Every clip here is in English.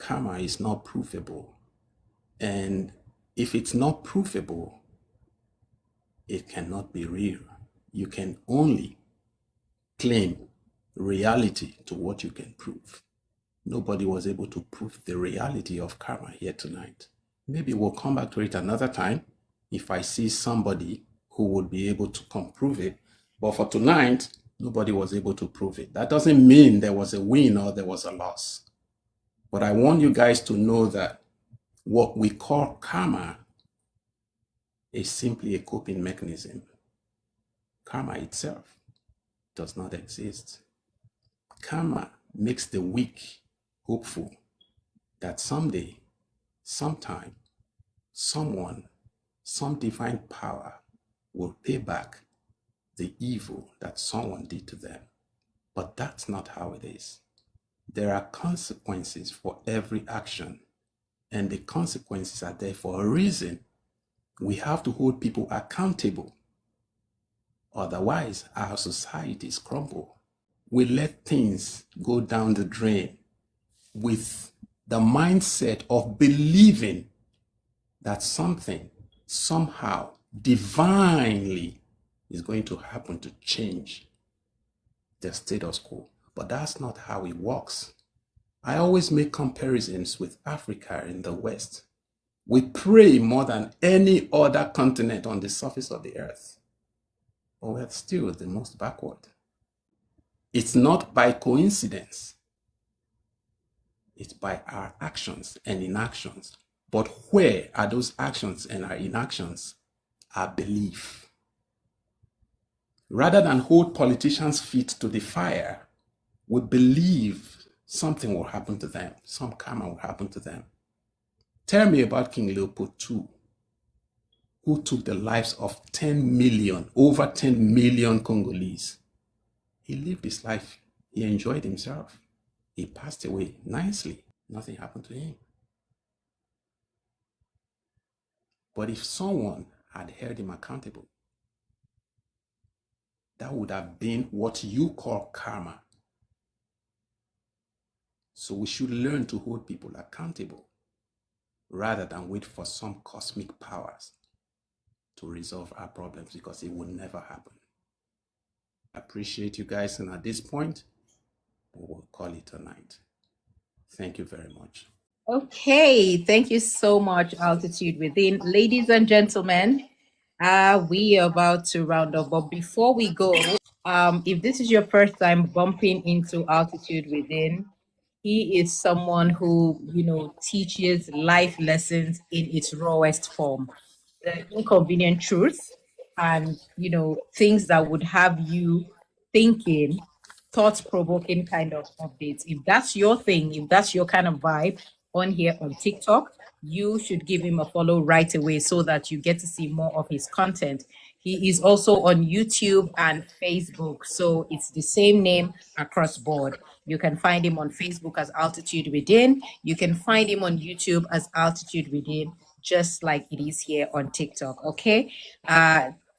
karma is not provable. And if it's not provable, it cannot be real. You can only claim reality to what you can prove. Nobody was able to prove the reality of karma here tonight. Maybe we'll come back to it another time if I see somebody who would be able to come prove it. But for tonight, nobody was able to prove it. That doesn't mean there was a win or there was a loss. But I want you guys to know that what we call karma is simply a coping mechanism. Karma itself does not exist. Karma makes the weak hopeful that someday, sometime, someone, some divine power will pay back the evil that someone did to them. But that's not how it is. There are consequences for every action, and the consequences are there for a reason. We have to hold people accountable. Otherwise, our societies crumble. We let things go down the drain with the mindset of believing that something, somehow, divinely is going to happen to change the status quo. But that's not how it works. I always make comparisons with Africa in the West. We pray more than any other continent on the surface of the earth, but we're still the most backward. It's not by coincidence. It's by our actions and inactions. But where are those actions and our inactions? Our belief. Rather than hold politicians' feet to the fire, we believe something will happen to them, some karma will happen to them. Tell me about King Leopold II, who took the lives of 10 million, over 10 million Congolese. He lived his life. He enjoyed himself. He passed away nicely. Nothing happened to him. But if someone had held him accountable, that would have been what you call karma. So we should learn to hold people accountable rather than wait for some cosmic powers to resolve our problems, because it will never happen. I appreciate you guys, and at this point, we will call it a night. Thank you very much. Okay, thank you so much, Altitude Within. Ladies and gentlemen, we are about to round up, but before we go, if this is your first time bumping into Altitude Within, he is someone who, teaches life lessons in its rawest form, the inconvenient truth, and, things that would have you thinking, thought-provoking kind of updates. If that's your thing, if that's your kind of vibe on here on TikTok, you should give him a follow right away so that you get to see more of his content. He is also on YouTube and Facebook, so it's the same name across board. You can find him on Facebook as Altitude Within. You can find him on YouTube as Altitude Within, just like it is here on TikTok. Okay.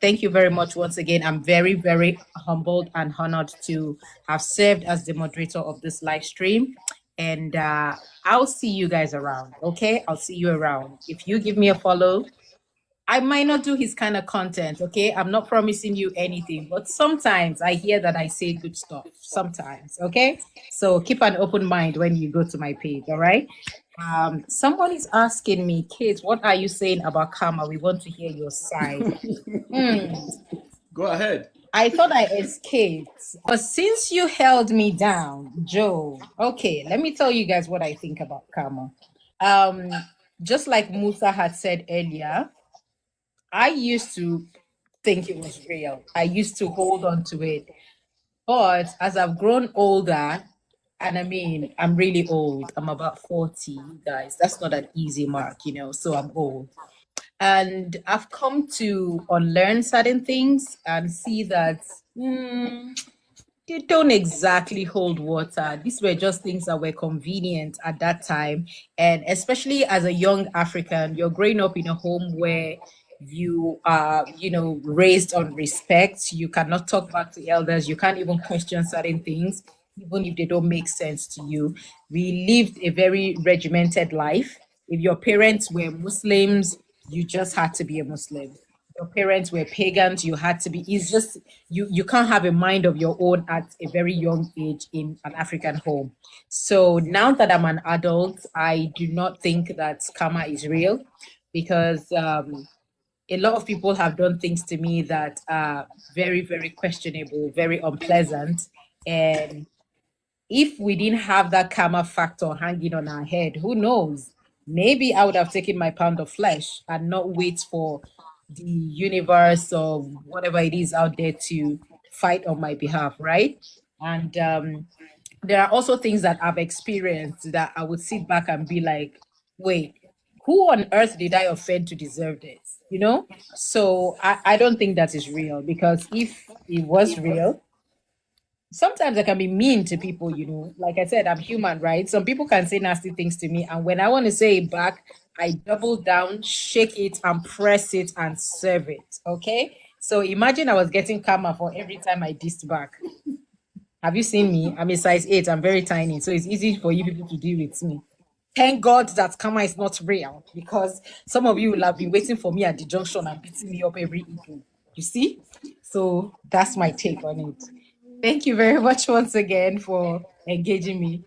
Thank you very much once again. I'm very, very humbled and honored to have served as the moderator of this live stream. And I'll see you guys around. Okay. I'll see you around. If you give me a follow, I might not do his kind of content, okay? I'm not promising you anything, but sometimes I hear that I say good stuff, sometimes, okay? So keep an open mind when you go to my page, all right? Someone is asking me, Kate, what are you saying about karma? We want to hear your side. Go ahead. I thought I escaped, but since you held me down, Joe, okay, let me tell you guys what I think about karma. Just like Musa had said earlier, I used to think it was real. I used to hold on to it. But as I've grown older, and I mean, I'm really old. I'm about 40, you guys. That's not an easy mark, so I'm old. And I've come to unlearn certain things and see that they don't exactly hold water. These were just things that were convenient at that time. And especially as a young African, you're growing up in a home where you are, raised on respect. You cannot talk back to elders. You can't even question certain things. even if they don't make sense to you. We lived a very regimented life. If your parents were Muslims, you just had to be a Muslim. Your parents were pagans, you had to be. It's just you can't have a mind of your own at a very young age in an African home. So now that I'm an adult, I do not think that karma is real because a lot of people have done things to me that are very, very questionable, very unpleasant. And if we didn't have that karma factor hanging on our head, who knows? Maybe I would have taken my pound of flesh and not wait for the universe or whatever it is out there to fight on my behalf, right? And there are also things that I've experienced that I would sit back and be like, wait, who on earth did I offend to deserve this? You know? So I don't think that is real because if it was real, sometimes I can be mean to people, you know. Like I said, I'm human, right? Some people can say nasty things to me, and when I want to say it back, I double down, shake it, and press it and serve it. Okay. So imagine I was getting karma for every time I dissed back. Have you seen me? I'm a size 8. I'm very tiny. So it's easy for you people to deal with me. Thank God that karma is not real because some of you will have been waiting for me at the junction and beating me up every evening. You see? So that's my take on it. Thank you very much once again for engaging me.